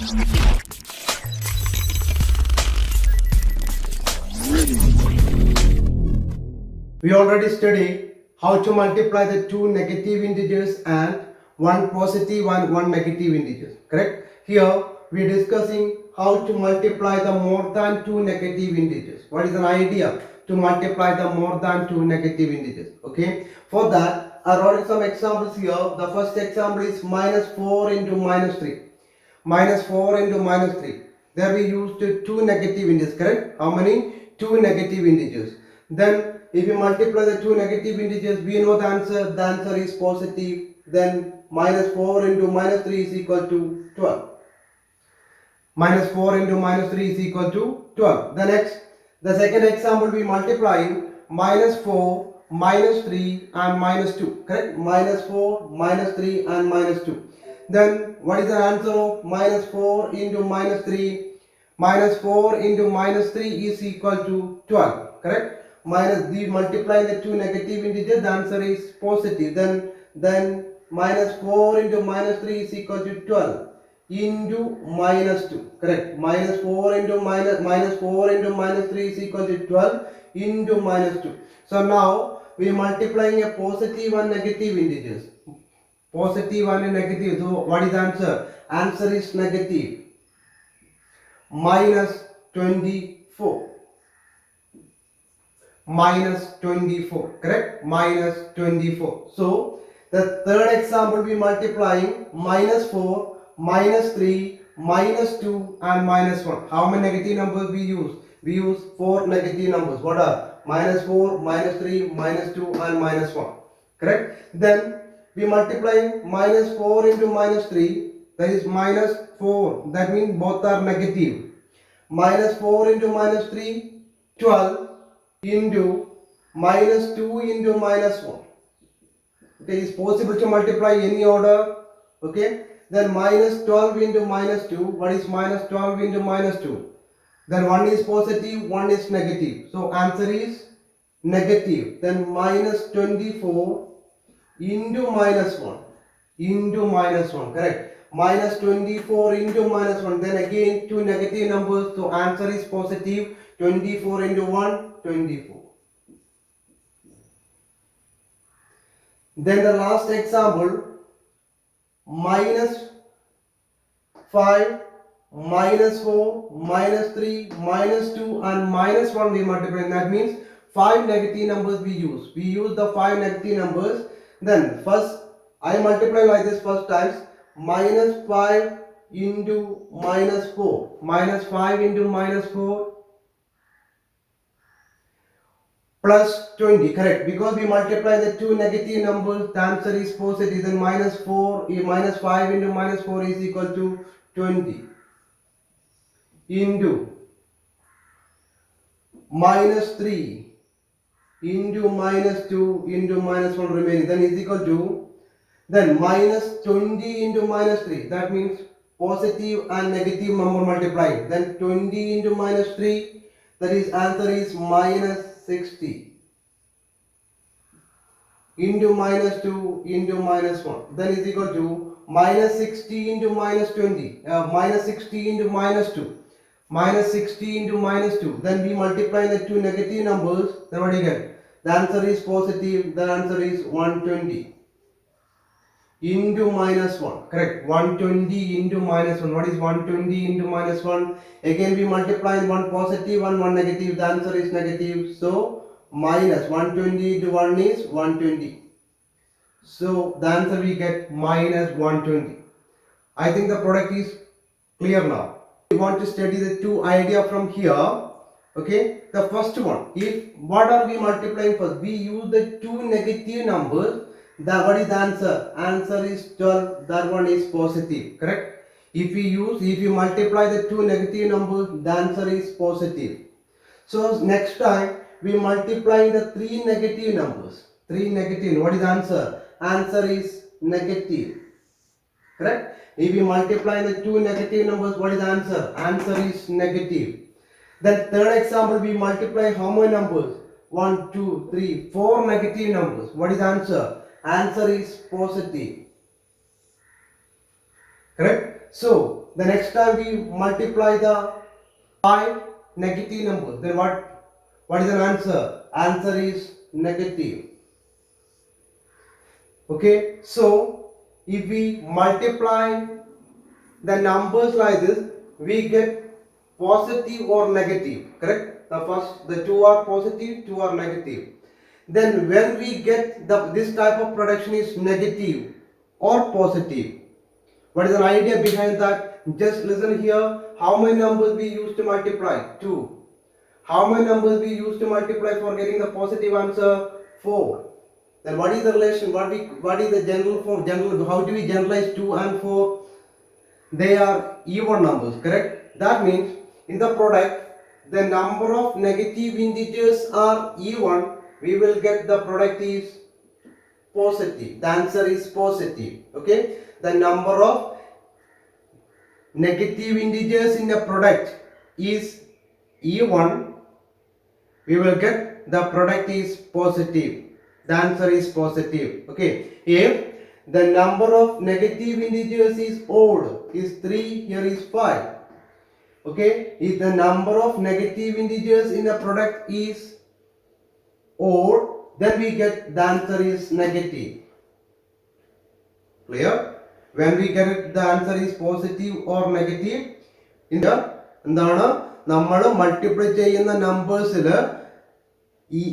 We already studied how to multiply the two negative integers and one positive and one negative integers. Correct? Here we are discussing how to multiply the more than two negative integers. What is an idea to multiply the more than two negative integers? Okay. For that, I wrote some examples here. The first example is minus 4 into minus 3. Minus 4 into minus 3. There we used two negative integers. Correct? How many? Two negative integers. Then if you multiply the two negative integers, we know the answer. The answer is positive. Then minus 4 into minus 3 is equal to 12. Minus 4 into minus 3 is equal to 12. The second example we multiplying minus 4, minus 3 and minus 2. Correct? Minus 4, minus 3 and minus 2. Then what is the answer of minus 4 into minus 3? Minus 4 into minus 3 is equal to 12. Correct? Minus the multiplying the two negative integers, the answer is positive. Then minus 4 into minus 3 is equal to 12 into minus 2. Correct? Minus 4 into minus 4 into minus 3 is equal to 12 into minus 2. So now we are multiplying a positive and negative integers. Positive and negative. So what is the answer? Answer is negative. Minus 24. Minus 24. Correct? Minus 24. So the third example we multiplying minus 4, minus 3, minus 2 and minus 1. How many negative numbers we use? We use 4 negative numbers. What are? Minus 4, minus 3, minus 2 and minus 1. Correct? Then we multiply minus 4 into minus 3. That is minus 4. That means both are negative. Minus 4 into minus 3, 12 into minus 2 into minus 1. Okay, it's possible to multiply any order. Okay, then minus 12 into minus 2. What is minus 12 into minus 2? Then one is positive, one is negative. So answer is negative. Then minus 24 into minus 1 into minus 1. Correct? Minus 24 into minus 1. Then again two negative numbers. So answer is positive. 24 into 1, 24. Then the last example, minus 5, minus 4, minus 3, minus 2 and minus 1 we multiply. That means 5 negative numbers we use. We use the 5 negative numbers. Then first I multiply like this first times. Minus 5 into minus 4. Minus 5 into minus 4 plus 20. Correct? Because we multiply the two negative numbers, the answer is positive. Then minus 4, minus 5 into minus 4 is equal to 20 into minus 3 into minus 2 into minus 1 remaining. Then is equal to, then minus 20 into minus 3. That means positive and negative number multiplied. Then 20 into minus 3. That is answer is minus 60 into minus 2 into minus 1. Then is equal to minus 60 into minus 20. Minus 60 into minus 2. Minus 60 into minus 2. Then we multiply the two negative numbers. Then what do you get? The answer is positive. The answer is 120 into minus 1. Correct? 120 into minus 1. What is 120 into minus 1? Again we multiply one positive and one negative. The answer is negative. So minus 120 into 1 is 120. So the answer we get minus 120. I think the product is clear now. We want to study the two idea from here. Okay, the first one, if what are we multiplying first? We use the two negative numbers. What is the answer? Answer is 12. That one is positive. Correct? If you multiply the two negative numbers, the answer is positive. So next time we multiply the three negative numbers. Three negative. What is the answer? Answer is negative. Correct? If we multiply the two negative numbers, what is the answer? Answer is negative. Then third example, we multiply how many numbers? 1, 2, 3, 4 negative numbers. What is the answer? Answer is positive. Correct? So the next time we multiply the 5 negative numbers, then what is the answer? Answer is negative. Okay, so if we multiply the numbers like this, we get positive or negative, correct? The two are positive, two are negative. Then when we get this type of production is negative or positive, what is the idea behind that? Just listen here. How many numbers we use to multiply? 2. How many numbers we use to multiply for getting the positive answer? 4. Then what is the relation? What is the general form? How do we generalize 2 and 4? They are even numbers, correct? That means in the product, the number of negative integers are even. We will get the product is positive. The answer is positive. Okay? The number of negative integers in a product is even. We will get the product is positive. The answer is positive. Okay? If the number of negative integers is odd, is 3, here is 5. Okay? If the number of negative integers in a product is odd, then we get the answer is negative. Clear? When we get the answer is positive or negative, എന്താണ് നമ്മൾ multiply ചെയ്യുന്ന നമ്പേഴ്സിൽ ഈ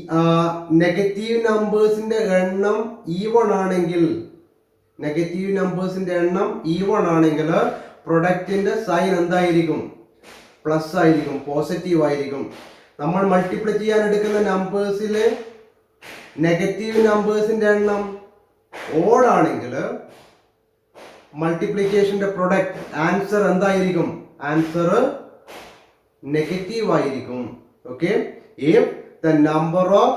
negative നമ്പേഴ്സിന്റെ എണ്ണം even ആണെങ്കിൽ പ്രൊഡക്റ്റിന്റെ sign എന്തായിരിക്കും? Plus ആയിരിക്കും, positive ആയിരിക്കും. നമ്മൾ മൾട്ടിപ്ലൈ ചെയ്യാൻ എടുക്കുന്ന നമ്പേഴ്സിലെ നെഗറ്റീവ് നമ്പേഴ്സിന്റെ എണ്ണം ഓഡ് ആണെങ്കിൽ മൾട്ടിപ്ലിക്കേഷന്റെ പ്രൊഡക്റ്റ് ആൻസർ എന്തായിരിക്കും? ആൻസർ നെഗറ്റീവ് ആയിരിക്കും. Okay, if the number of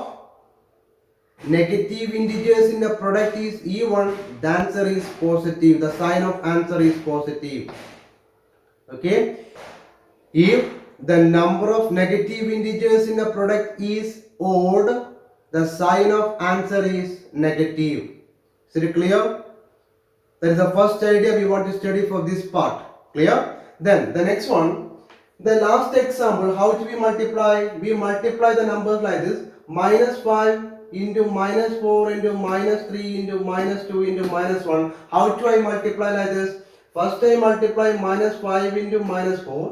negative integers in the product is even, the answer is positive. The sign of answer is positive. Okay, if the number of negative integers in a product is odd, the sign of answer is negative. Is it clear? That is the first idea we want to study for this part. Clear? Then the next one, the last example, how do we multiply? We multiply the numbers like this: minus 5 into minus 4 into minus 3 into minus 2 into minus 1. How do I multiply like this? First I multiply minus 5 into minus 4,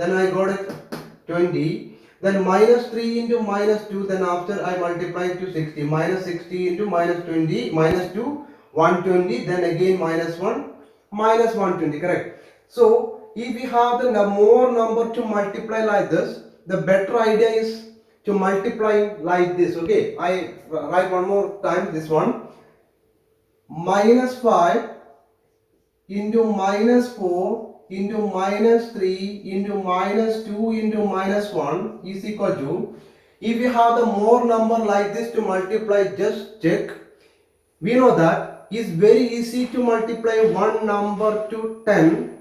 then I got it 20. Then minus 3 into minus 2, then after I multiply it to 60. Minus 60 into minus 20, minus 2, 120, then again minus 1, minus 120, correct? So if we have the more number to multiply like this, the better idea is to multiply like this. Okay, I write one more time this one: minus 5 into minus 4 into minus 3 into minus 2 into minus 1 is equal to, if we have the more number like this to multiply, just check. We know that it's very easy to multiply one number to 10,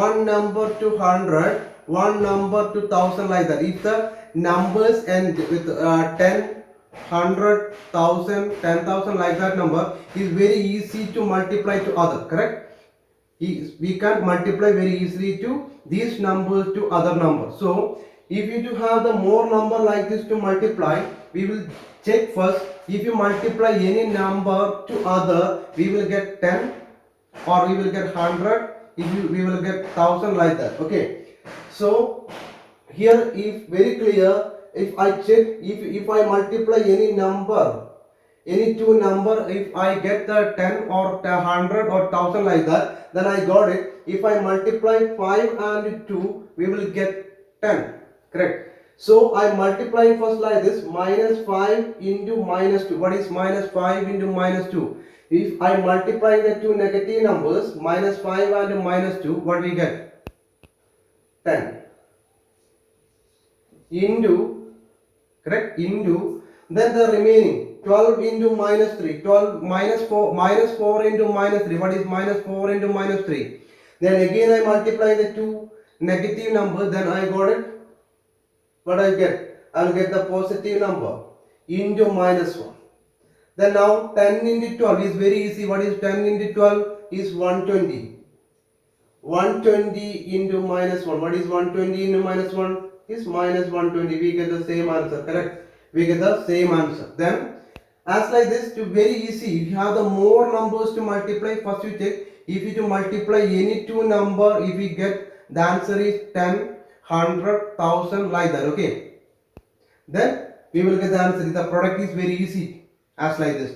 one number to 100, one number to 1000, like that. If the numbers end with 10, 100, 1000, 10,000, like that number, is very easy to multiply to other, correct? We can multiply very easily to these numbers to other numbers. So if you do have the more number like this to multiply, we will check first. If you multiply any number to other, we will get 10 or we will get 100, we will get 1000, like that. Okay, so here if very clear, if I check, if I multiply any number, any two number, if I get the 10 or 100 or 1000, like that, then I got it. If I multiply 5 and 2, we will get 10, correct? So I multiply first like this: minus 5 into minus 2. What is minus 5 into minus 2? If I multiply the two negative numbers, minus 5 and minus 2, what we get? 10 into, correct, into, then the remaining 12 into minus 3, 12 minus 4 into minus 3. What is minus 4 into minus 3? Then again I multiply the two negative numbers, then I got it. What I get? I will get the positive number into minus 1. Then now 10 into 12 is very easy. What is 10 into 12? Is 120. 120 into minus 1. What is 120 into minus 1? Is minus 120. We get the same answer, correct? We get the same answer. Then, as like this, to very easy. If you have the more numbers to multiply, first you check. If you to multiply any two number, if we get the answer is 10, 100, 1000 like that, okay? Then we will get the answer. The product is very easy as like this.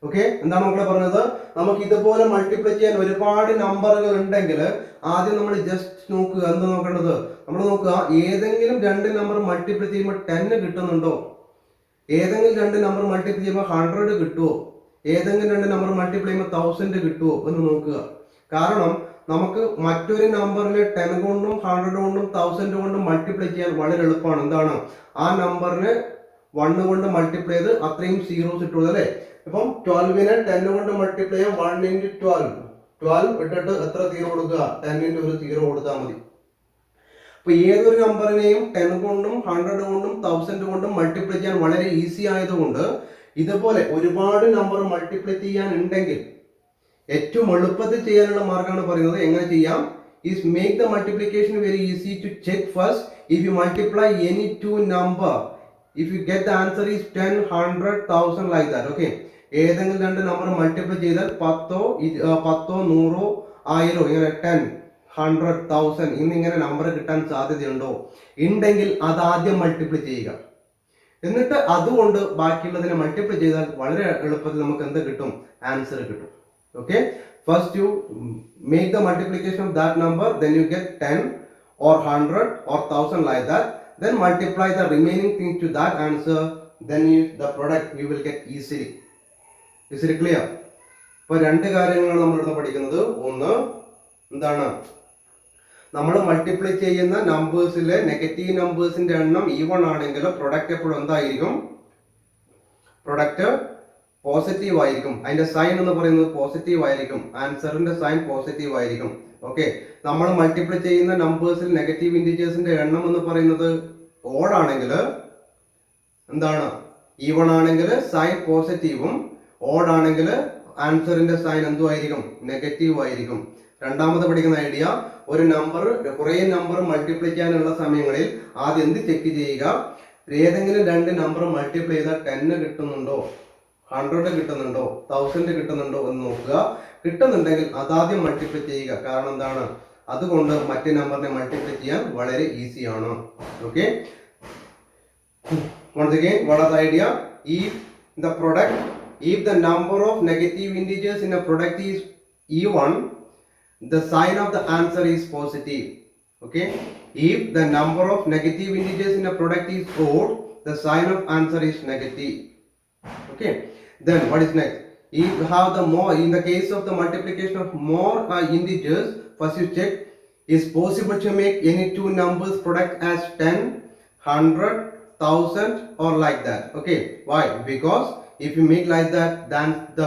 Okay, എന്താണ് മക്കളെ പറഞ്ഞത്? നമുക്ക് ഇതുപോലെ multiply ചെയ്യാൻ ഒരുപാട് നമ്പറുകൾ ഉണ്ടെങ്കിൽ ആദ്യം നമ്മൾ ജസ്റ്റ് നോക്കുക. എന്ത് നോക്കേണ്ടത്? നമ്മൾ നോക്കുക ഏതെങ്കിലും രണ്ട് നമ്പർ മൾട്ടിപ്ലൈ ചെയ്യുമ്പോൾ 10 കിട്ടുന്നുണ്ടോ, ഏതെങ്കിലും രണ്ട് നമ്പർ മൾട്ടിപ്ലൈ ചെയ്യുമ്പോൾ 100 കിട്ടുമോ, ഏതെങ്കിലും രണ്ട് നമ്പർ മൾട്ടിപ്ലൈ ചെയ്യുമ്പോൾ 1000 കിട്ടുമോ എന്ന് നോക്കുക. കാരണം നമുക്ക് മറ്റൊരു നമ്പറിനെ 10 കൊണ്ടും 100 കൊണ്ടും 1000 കൊണ്ടും മൾട്ടിപ്ലൈ ചെയ്യാൻ വളരെ എളുപ്പമാണ്. എന്താണ്? ആ നമ്പറിനെ 1 കൊണ്ട് മൾട്ടിപ്ലൈ ചെയ്ത് അത്രയും സീറോസ് ഇട്ടുള്ളത് അല്ലേ. ഇപ്പം 12നെ 10 കൊണ്ട് മൾട്ടിപ്ലൈ ചെയ്യാം. 1 into 12 ഇട്ടിട്ട് എത്ര സീറോ കൊടുക്കുക? 10 into ഒരു സീറോ കൊടുത്താൽ മതി. അപ്പൊ ഏതൊരു നമ്പറിനെയും 10 കൊണ്ടും 100 കൊണ്ടും 1000 കൊണ്ടും മൾട്ടിപ്ലൈ ചെയ്യാൻ വളരെ ഈസി ആയതുകൊണ്ട് ഇതുപോലെ ഒരുപാട് നമ്പർ മൾട്ടിപ്ലൈ ചെയ്യാൻ ഉണ്ടെങ്കിൽ ഏറ്റവും എളുപ്പത്തിൽ ചെയ്യാനുള്ള മാർഗമാണ് പറയുന്നത്. എങ്ങനെ ചെയ്യാം? is make the multiplication very easy to check first. If you multiply any two number, if you get the answer is 10, 100, 1000 like that, okay? ഏതെങ്കിലും രണ്ട് നമ്പർ മൾട്ടിപ്ലൈ ചെയ്താൽ 10, 100, 1000 ഇങ്ങനെ 10, 100, 1000 എന്നിങ്ങനെ നമ്പർ കിട്ടാൻ സാധ്യതയുണ്ടോ? ഉണ്ടെങ്കിൽ അത് ആദ്യം മൾട്ടിപ്ലൈ ചെയ്യുക. എന്നിട്ട് അതുകൊണ്ട് ബാക്കിയുള്ളതിനെ മൾട്ടിപ്ലൈ ചെയ്താൽ വളരെ എളുപ്പത്തിൽ നമുക്ക് എന്ത് കിട്ടും? ആൻസർ കിട്ടും. Okay, first you make the multiplication of that number, then you get 10 or 100 or 1000 like that, then multiply the remaining things to that answer, then the product you will get easily. Is it clear? ഇപ്പോൾ രണ്ട് കാര്യങ്ങളാണ് നമ്മൾ ഇവിടെ പഠിക്കുന്നത്. ഒന്ന് എന്താണ്? നമ്മൾ multiply ചെയ്യുന്ന നമ്പേഴ്സിലെ നെഗറ്റീവ് നമ്പേഴ്സിന്റെ എണ്ണം ഈവൺ ആണെങ്കിൽ പ്രൊഡക്റ്റ് എപ്പോഴും എന്തായിരിക്കും? പ്രൊഡക്റ്റ് പോസിറ്റീവ് ആയിരിക്കും. അതിന്റെ സൈൻ എന്ന് പറയുന്നത് പോസിറ്റീവ് ആയിരിക്കും. ആൻസറിന്റെ സൈൻ പോസിറ്റീവ് ആയിരിക്കും. ഓക്കെ, നമ്മൾ മൾട്ടിപ്ലൈ ചെയ്യുന്ന നമ്പേഴ്സിൽ നെഗറ്റീവ് ഇൻഡിജേഴ്സിന്റെ എണ്ണം എന്ന് പറയുന്നത് ഓഡ് ആണെങ്കിൽ എന്താണ്? ഈവൺ ആണെങ്കിൽ സൈൻ പോസിറ്റീവും, ഓഡ് ആണെങ്കിൽ ആൻസറിന്റെ സൈൻ എന്തുമായിരിക്കും? നെഗറ്റീവ് ആയിരിക്കും. രണ്ടാമത് പഠിക്കുന്ന ഐഡിയ, ഒരു നമ്പർ കുറേ നമ്പർ മൾട്ടിപ്ലൈ ചെയ്യാനുള്ള സമയങ്ങളിൽ ആദ്യം എന്ത് ചെക്ക് ചെയ്യുക? ഏതെങ്കിലും രണ്ട് നമ്പർ മൾട്ടിപ്ലൈ ചെയ്താൽ 10 കിട്ടുന്നുണ്ടോ, 100 കിട്ടുന്നുണ്ടോ, 1000 കിട്ടുന്നുണ്ടോ എന്ന് നോക്കുക. കിട്ടുന്നുണ്ടെങ്കിൽ അതാദ്യം മൾട്ടിപ്ലൈ ചെയ്യുക. കാരണം എന്താണ്? അതുകൊണ്ട് മറ്റേ നമ്പറിനെ മൾട്ടിപ്ലൈ ചെയ്യാൻ വളരെ ഈസിയാണ്. Okay, once again, what are the idea? If the number of negative integers in a product is even, the sign of the answer is positive. Okay, if the number of negative integers in a product is odd, the sign of answer is negative. Okay, then what is next? If you have the more, in the case of the multiplication of more integers, first you check, is possible to make any two numbers product as 10, 100, 1000 or like that. Okay, why? Because if you make like that, then the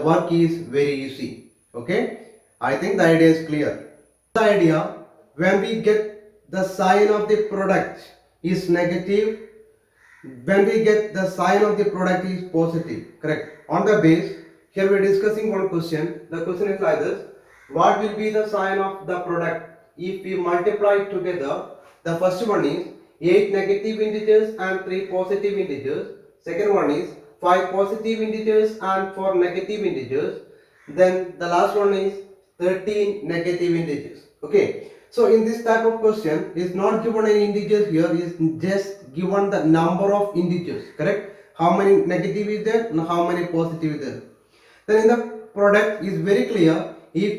work is very easy. Okay, I think the idea is clear. The idea, when we get the sign of the product is negative, when we get the sign of the product is positive, correct? On the base, here we are discussing one question. The question is like this: what will be the sign of the product if we multiply together? The first one is 8 negative integers and 3 positive integers. Second one is 5 positive integers and 4 negative integers. Then the last one is 13 negative integers. Okay, so in this type of question is not given any integers here, is just given the number of integers, correct? How many negative is there and how many positive is there. Then in the product is very clear. If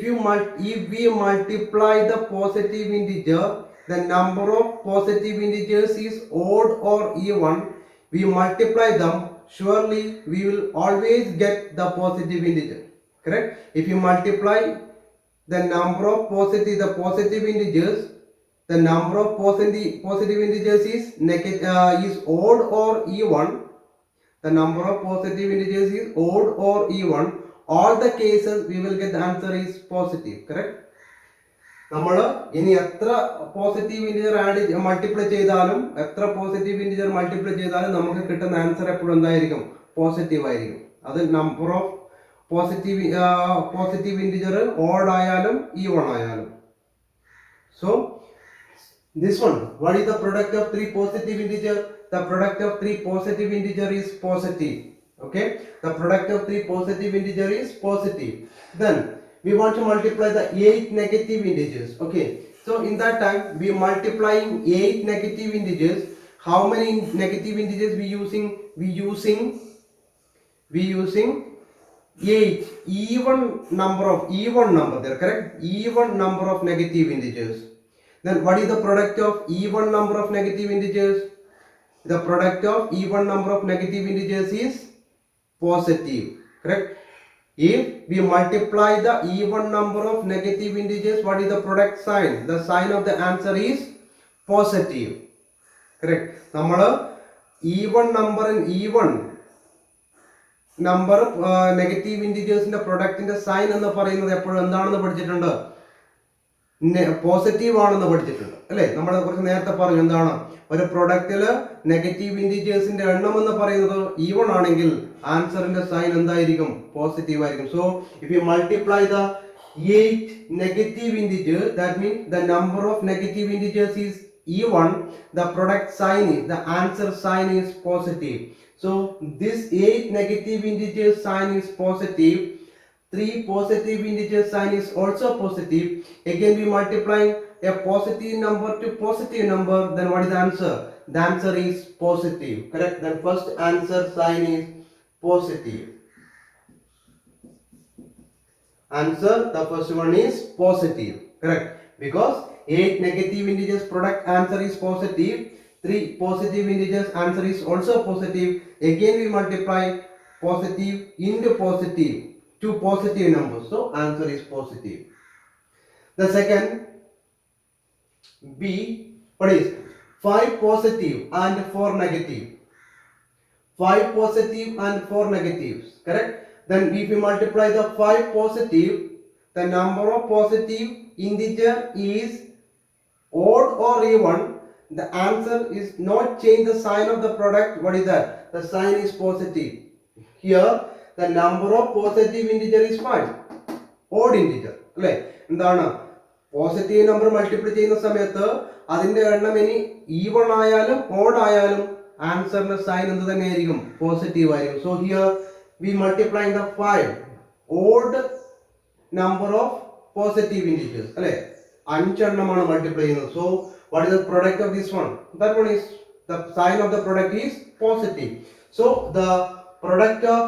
we multiply the positive integer, the number of positive integers is odd or even, we multiply them, surely we will always get the positive integer, correct? If you multiply the number of positive integers, the number of positive integers is odd or even, the number of positive integers is odd or even, all the cases we will get the answer is positive, correct? നമ്മൾ ഇനി എത്ര positive integer multiply ചെയ്താലും നമുക്ക് കിട്ടുന്ന answer എപ്പോഴും എന്തായിരിക്കും? Positive ആയിരിക്കും. അത് number of positive integer odd ആയാലും even ആയാലും. So this one, what is the product of three positive integer? The product of three positive integer is positive. Okay, the product of three positive integer is positive. Then we want to multiply the 8 negative integers. Okay, so in that time we multiplying 8 negative integers. How many negative integers we using? We using 8 even number there, correct? Even number of negative integers. Then what is the product of even number of negative integers? The product of even number of negative integers is positive, correct? If we multiply the even number of negative integers, what is the product sign? The sign of the answer is positive, correct? നമ്മൾ even number negative ഇൻഡിജേഴ്സിന്റെ പ്രൊഡക്റ്റിന്റെ sign എന്ന് പറയുന്നത് എപ്പോഴും എന്താണെന്ന് പഠിച്ചിട്ടുണ്ട്? Positive ആണെന്ന് പഠിച്ചിട്ടുണ്ട് അല്ലേ? നമ്മൾ കുറച്ച് നേരത്തെ പറഞ്ഞു എന്താണ്, ഒരു പ്രൊഡക്റ്റില് നെഗറ്റീവ് ഇൻഡിജേഴ്സിന്റെ എണ്ണം എന്ന് പറയുന്നത് ഈവൺ ആണെങ്കിൽ ആൻസറിന്റെ സൈൻ എന്തായിരിക്കും? പോസിറ്റീവ് ആയിരിക്കും. So if you multiply the 8 negative integers, that means the number of negative integers is even, the product sign is, the answer sign is positive. So this 8 negative integers sign is positive. 3 positive integer sign is also positive. Again we multiplying a positive number to positive number, then what is the answer? The answer is positive, correct? Then first answer sign is positive. Answer, the first one is positive, correct? Because 8 negative integers product answer is positive, 3 positive integers answer is also positive. Again we multiply positive into positive, two positive numbers, so answer is positive. The second B, what is 5 positive and 4 negative? 5 positive and 4 negatives, correct? Then if we multiply the 5 positive, the number of positive integer is odd or even, the answer is not change the sign of the product. What is that? The sign is positive. Here the number of positive integer is what? Odd integer, അല്ലേ? എന്താണ്, positive number multiply ചെയ്യുന്ന സമയത്ത് അതിന്റെ എണ്ണം ഇനി even ആയാലും odd ആയാലും ആൻസറിന്റെ sign എന്ത് തന്നെയായിരിക്കും? പോസിറ്റീവ് ആയിരിക്കും. So here we multiply the 5 odd number of positive integers, അല്ലേ? 5 എണ്ണമാണ് മൾട്ടിപ്ലൈ ചെയ്യുന്നത്. So what is the product of this one? That one is, the sign of the product is positive. So the product of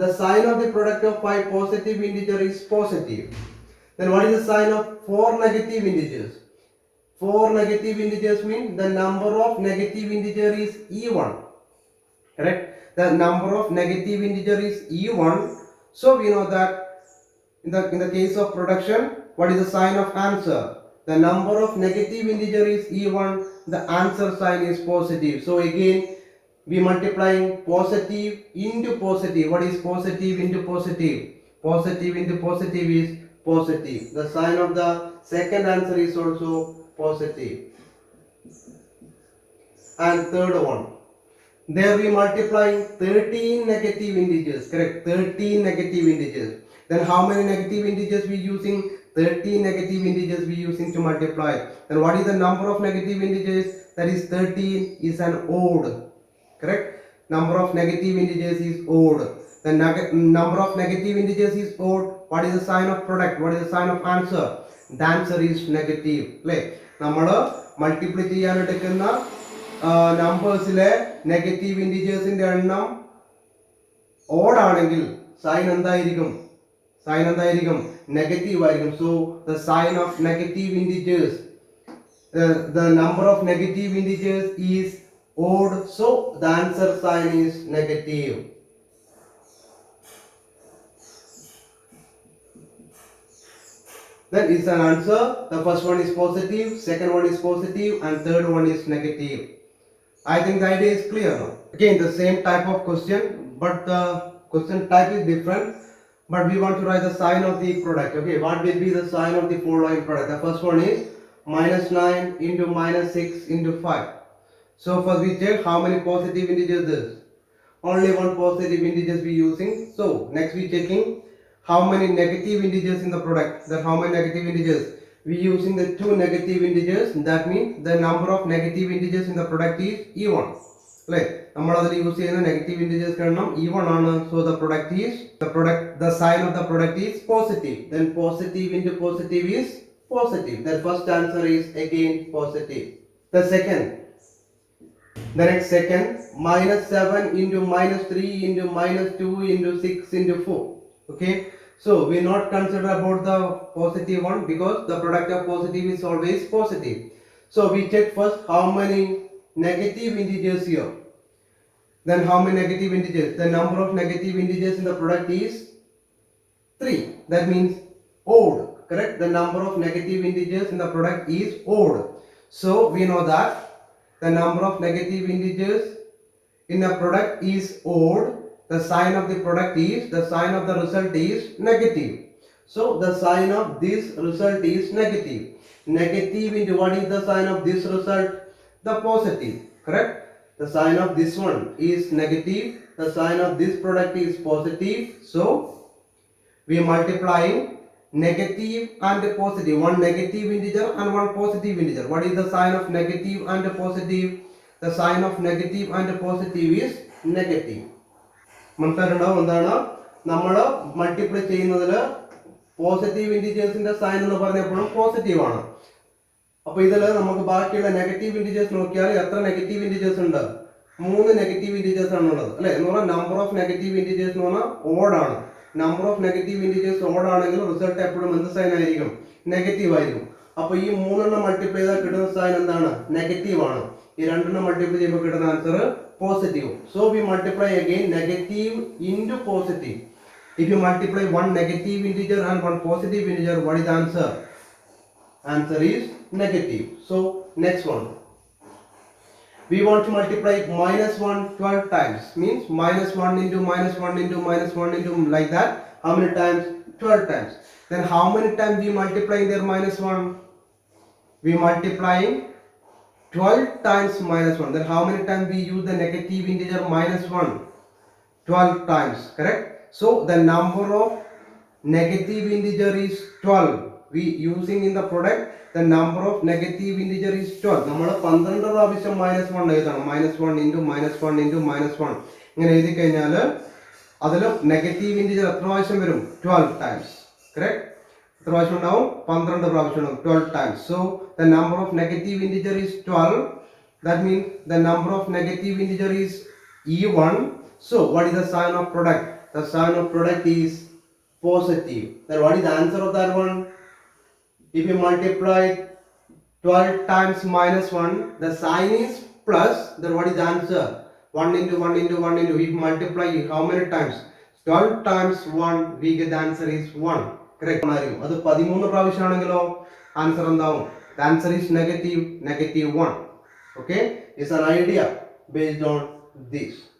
the sign of the product of 5 positive integer is positive. Then what is the sign of 4 negative integers? 4 negative integers mean the number of negative integer is even, correct? The number of negative integer is even. So we know that in the case of production, what is the sign of answer? The number of negative integer is even, the answer sign is positive. So again we multiplying positive into positive. What is positive into positive? Positive into positive is positive. The sign of the second answer is also positive. And third one, there we multiplying 13 negative integers, correct? 13 negative integers. Then how many negative integers we using? 13 negative integers we using to multiply. Then what is the number of negative integers? That is 13 is an odd, correct? Number of negative integers is odd. The number of negative integers is odd. What is the sign of product? What is the sign of answer? The answer is negative, അല്ലേ? നമ്മൾ multiply ചെയ്യാൻ എടുക്കുന്ന നമ്പേഴ്സിലെ negative ഇൻഡിജേഴ്സിന്റെ എണ്ണം odd ആണെങ്കിൽ sign എന്തായിരിക്കും? Sign എന്തായിരിക്കും? Negative ആയിരിക്കും. So the sign of negative integers, the number of negative integers is odd, so the answer sign is negative. Then is an answer. The first one is positive, second one is positive, and third one is negative. I think the idea is clear now. Again the same type of question, but the question type is different. But we want to write the sign of the product. Okay, what will be the sign of the following product? The first one is -9 into -6 into 5. So first we check how many positive integers there is. Only one positive integers we using. So next we checking how many negative integers in the product. Then how many negative integers? We using the two negative integers. That means the number of negative integers in the product is even. Right? നമ്മൾ അതിൽ use ചെയ്യുന്ന negative integers എണ്ണം even ആണ്. So the the sign of the product is positive. Then positive into positive is positive. The first answer is again positive. The next second, minus 7 into minus 3 into minus 2 into 6 into 4. Okay, so we not consider about the positive one because the product of positive is always positive. So we check first how many negative integers here. Then how many negative integers? The number of negative integers in the product is 3. That means odd. Correct? The number of negative integers in the product is odd. So we know that the number of negative integers in a product is odd. The sign of the product is, the sign of the result is negative. So the sign of this result is negative. Negative into what is the sign of this result? The positive. Correct? The sign of this one is negative. The sign of this product is positive. So we are multiplying negative and positive. One negative integer and one positive integer. What is the sign of negative and positive? The sign of negative and positive is negative. മനസ്സിലായിട്ടുണ്ടാവും എന്താണ് നമ്മൾ multiply ചെയ്യുന്നതിൽ positive ഇൻഡിജേഴ്സിന്റെ sign എന്ന് പറഞ്ഞപ്പോഴും positive ആണ്. അപ്പൊ ഇതിൽ നമുക്ക് ബാക്കിയുള്ള നെഗറ്റീവ് ഇൻഡിജേഴ്സ് നോക്കിയാൽ എത്ര നെഗറ്റീവ് ഇൻഡിജേഴ്സ് ഉണ്ട്? 3 നെഗറ്റീവ് ഇൻഡിജേഴ്സ് ആണുള്ളത് അല്ലെ. എന്ന് പറഞ്ഞാൽ നമ്പർ ഓഫ് നെഗറ്റീവ് ഇൻഡിജേഴ്സ് എന്ന് പറഞ്ഞാൽ ഓഡ് ആണ്. Number of negative integers odd ആണെങ്കിൽ റിസൾട്ട് എപ്പോഴും എന്ത് സൈൻ ആയിരിക്കും? നെഗറ്റീവ് ആയിരിക്കും. അപ്പൊ ഈ 3 മൾട്ടിപ്ലൈ ചെയ്താൽ കിട്ടുന്ന സൈൻ എന്താണ്? നെഗറ്റീവ് ആണ്. ഈ 2 മൾട്ടിപ്ലൈ ചെയ്യുമ്പോൾ കിട്ടുന്ന answer positive. So we multiply again negative into positive. If you multiply one negative integer and one positive integer, what is the answer? Answer is negative. So next one. We want to multiply minus 1 12 times. Means minus 1 into minus 1 into minus 1 into like that. How many times? 12 times. Then how many times we multiply there minus 1? We multiplying 12 times minus 1. Then how many times we use the negative integer minus 1? 12 times. Correct? So the number of negative integer is 12. We using in the product the number of negative integer is 12. നമ്മൾ 12 പ്രാവശ്യം minus 1 എഴുതണം. minus 1 into minus 1 into minus 1. ഇങ്ങനെ എഴുതി കഴിഞ്ഞാൽ അതിൽ negative integer എത്ര പ്രാവശ്യം വരും? 12 times. Correct? എത്ര പ്രാവശ്യം ഉണ്ടാവും? 12 പ്രാവശ്യം ഉണ്ടാവും. 12 times. So the number of negative integer is 12. That means the number of negative integer is even. So what is the sign of product? The sign of product is positive. Then what is the answer of that one? If you multiply 12 times minus 1, the sign is plus. Then what is the answer? 1 into 1 into 1 into. If you multiply how many times? 12 times 1, we get the answer is 1. Correct? അത് 13 പ്രാവശ്യം ആണെങ്കിലോ answer എന്താവും? The answer is negative 1. Okay? It's an idea based on this.